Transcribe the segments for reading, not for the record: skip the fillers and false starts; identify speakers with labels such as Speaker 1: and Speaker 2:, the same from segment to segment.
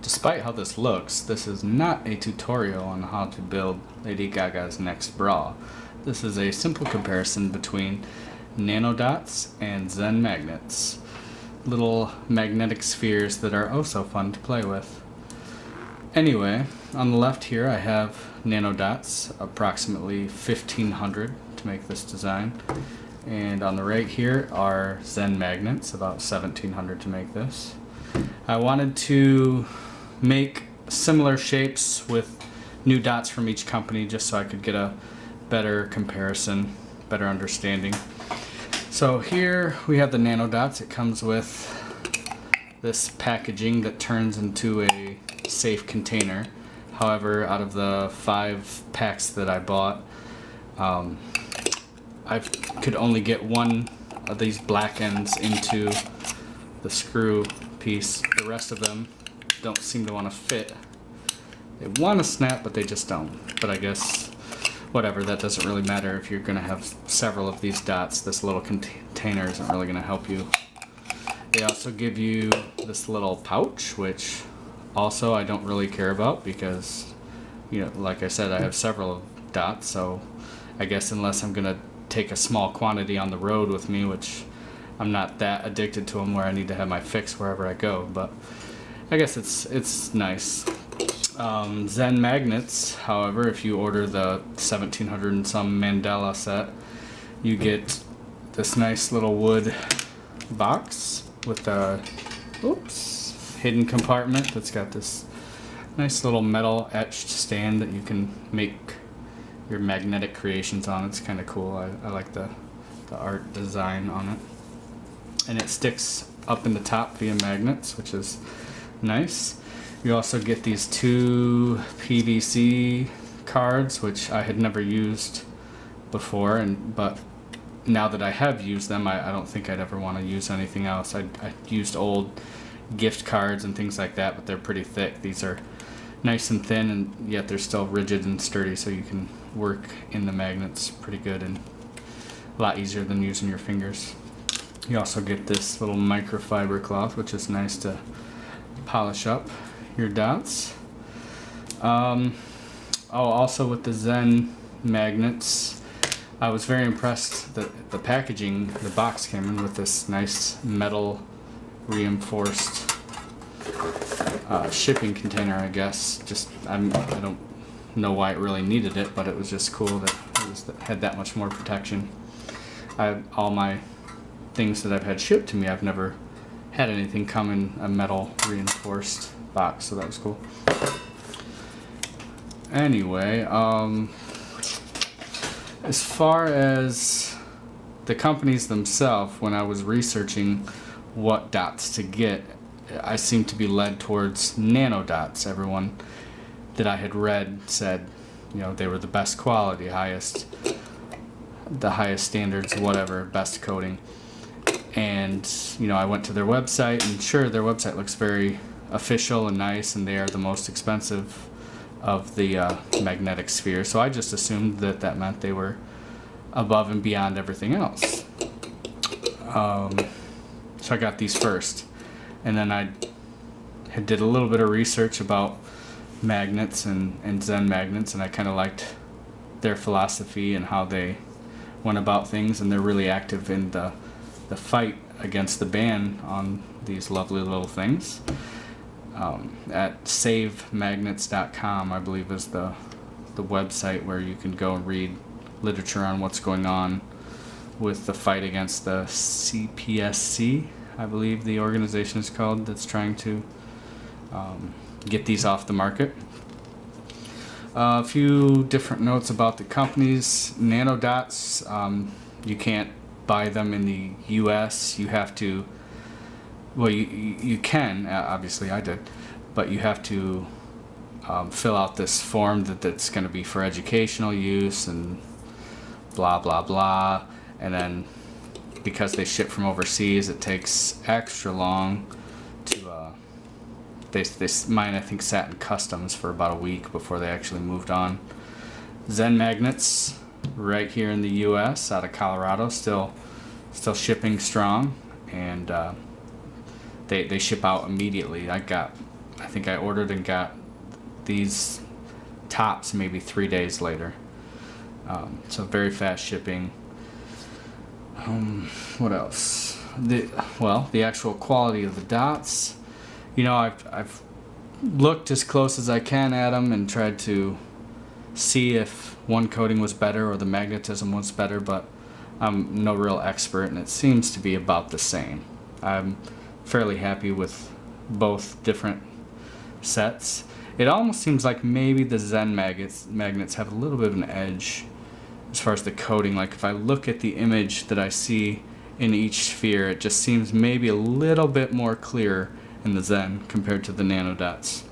Speaker 1: Despite how this looks, this is not a tutorial on how to build Lady Gaga's next bra. This is a simple comparison between Nanodots and Zen magnets. Little magnetic spheres that are oh so fun to play with. Anyway, on the left here I have Nanodots, approximately 1500 to make this design. And on the right here are Zen magnets, about 1700 to make this. I wanted to make similar shapes with new dots from each company just so I could get a better comparison, better understanding. So here we have the Nanodots. It comes with this packaging that turns into a safe container. However, out of the 5 packs that I bought, I could only get one of these black ends into the screw piece. The rest of them don't seem to want to fit. They want to snap, but they just don't. But I guess whatever, that doesn't really matter if you're going to have several of these dots. This little container isn't really going to help you. They also give you this little pouch, which also I don't really care about because, you know, like I said, I have several dots, so I guess unless I'm going to take a small quantity on the road with me, which I'm not that addicted to them where I need to have my fix wherever I go, but I guess it's nice. Zen magnets, however, if you order the 1700 and some Mandela set, you get this nice little wood box with a hidden compartment that's got this nice little metal etched stand that you can make your magnetic creations on. It's kind of cool. I like the art design on it. And it sticks up in the top via magnets, which is nice. You also get these 2 PVC cards, which I had never used before, but now that I have used them, I don't think I'd ever want to use anything else. I used old gift cards and things like that, but they're pretty thick. These are nice and thin, and yet they're still rigid and sturdy, so you can work in the magnets pretty good and a lot easier than using your fingers. You also get this little microfiber cloth, which is nice to polish up your dots. Also with the Zen magnets, I was very impressed that the packaging, the box came in with this nice metal reinforced shipping container, I guess. I don't know why it really needed it, but it was just cool that had that much more protection. All my things that I've had shipped to me, I've never had anything come in a metal reinforced box, so that was cool. Anyway, as far as the companies themselves, when I was researching what dots to get, I seemed to be led towards Nanodots. Everyone that I had read said, you know, they were the best quality, the highest standards, whatever, best coating. And, you know, I went to their website, and sure, their website looks very official and nice, and they are the most expensive of the magnetic sphere. So I just assumed that meant they were above and beyond everything else. So I got these first. And then I did a little bit of research about magnets and Zen magnets, and I kind of liked their philosophy and how they went about things, and they're really active in the fight against the ban on these lovely little things. At savemagnets.com, I believe, is the website where you can go and read literature on what's going on with the fight against the CPSC, I believe the organization is called, that's trying to get these off the market. A few different notes about the companies. Nanodots, you can't buy them in the US. You have to, well, you can, obviously I did, but you have to fill out this form that's going to be for educational use and blah blah blah, and then because they ship from overseas, it takes extra long to mine I think sat in customs for about a week before they actually moved on. Zen magnets right here in the US out of Colorado, still shipping strong, and they ship out immediately. I I think I ordered and got these tops maybe 3 days later. So very fast shipping. What else? The actual quality of the dots. You know, I've looked as close as I can at them and tried to see if one coating was better or the magnetism was better, but I'm no real expert, and it seems to be about the same. I'm fairly happy with both different sets. It almost seems like maybe the Zen magnets have a little bit of an edge as far as the coating. Like if I look at the image that I see in each sphere, it just seems maybe a little bit more clear in the Zen compared to the Nanodots,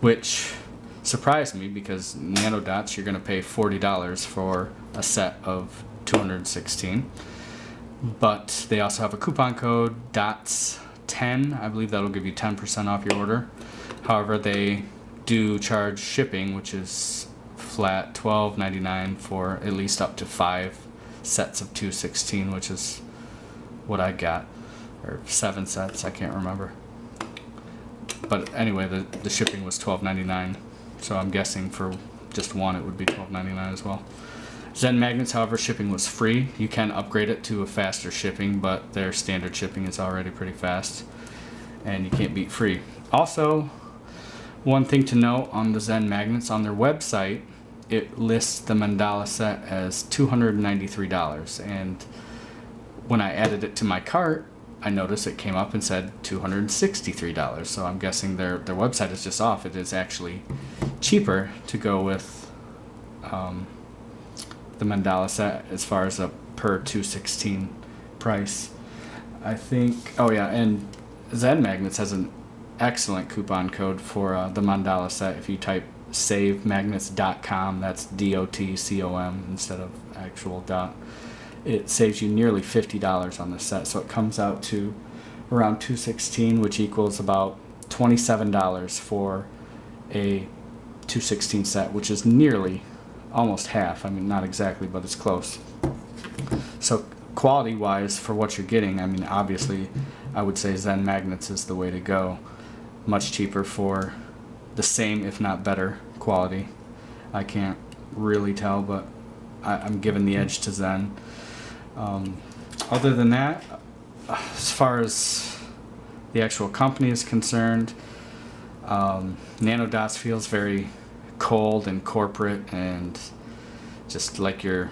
Speaker 1: which surprised me because Nanodots you're going to pay $40 for a set of 216, but they also have a coupon code DOTS10. I believe that'll give you 10% off your order. However, they do charge shipping, which is flat $12.99 for at least up to 5 sets of 216, which is what I got, or 7 sets, I can't remember. But anyway, the shipping was $12.99, so I'm guessing for just one it would be $12.99 as well. Zen magnets, however, shipping was free. You can upgrade it to a faster shipping, but their standard shipping is already pretty fast, and you can't beat free. Also, one thing to note on the Zen magnets, on their website, it lists the mandala set as $293, and when I added it to my cart, I noticed it came up and said $263. So I'm guessing their website is just off. It is actually cheaper to go with the mandala set as far as a per 216 price. I think, oh yeah, and Zen Magnets has an excellent coupon code for the mandala set. If you type savemagnets.com, that's DOTCOM instead of actual dot, it saves you nearly $50 on the set. So it comes out to around 216, which equals about $27 for a 216 set, which is nearly almost half. I mean, not exactly, but it's close. So quality wise for what you're getting, I mean, obviously I would say Zen Magnets is the way to go. Much cheaper for the same, if not better, quality. I can't really tell, but I'm giving the edge to Zen. Other than that, as far as the actual company is concerned, Nanodots feels very cold and corporate and just like your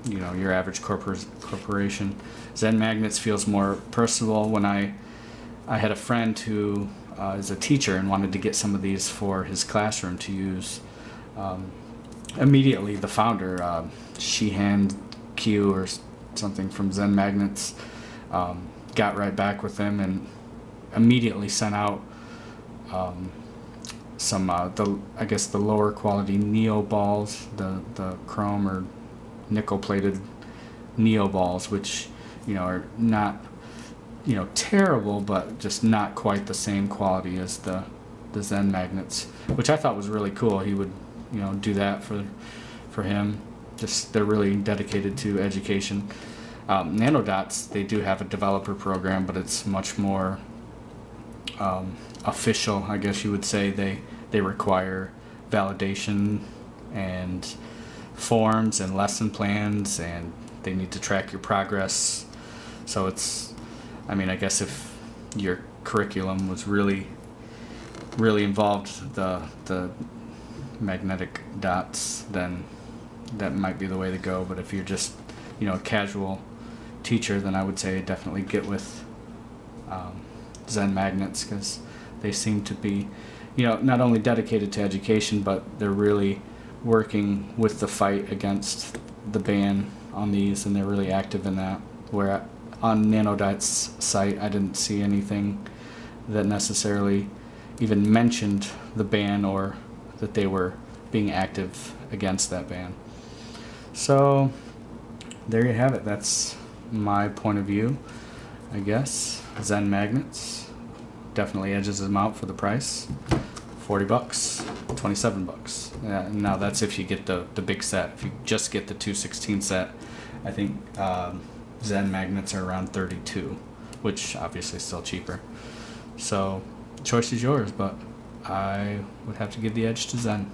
Speaker 1: average corporation. Zen Magnets feels more personal. When I had a friend who is a teacher and wanted to get some of these for his classroom to use, immediately the founder, Sheehan Q or something from Zen Magnets, got right back with him and immediately sent out some the lower quality Neo balls, the chrome or nickel plated Neo balls, which are not terrible, but just not quite the same quality as the Zen Magnets, which I thought was really cool. He would do that for him. Just they're really dedicated to education. Nanodots, they do have a developer program, but it's much more official, I guess you would say. They require validation and forms and lesson plans, and they need to track your progress. So I guess if your curriculum was really involved the magnetic dots, then that might be the way to go. But if you're just a casual teacher, then I would say definitely get with Zen Magnets, because they seem to be not only dedicated to education, but they're really working with the fight against the ban on these, and they're really active in that. Where on Nanodots' site, I didn't see anything that necessarily even mentioned the ban or that they were being active against that ban. So there you have it. That's my point of view, I guess. Zen Magnets definitely edges them out for the price. $40, $27. Yeah, now that's if you get the big set. If you just get the 216 set, I think Zen Magnets are around $32, which obviously is still cheaper. So choice is yours, but I would have to give the edge to Zen.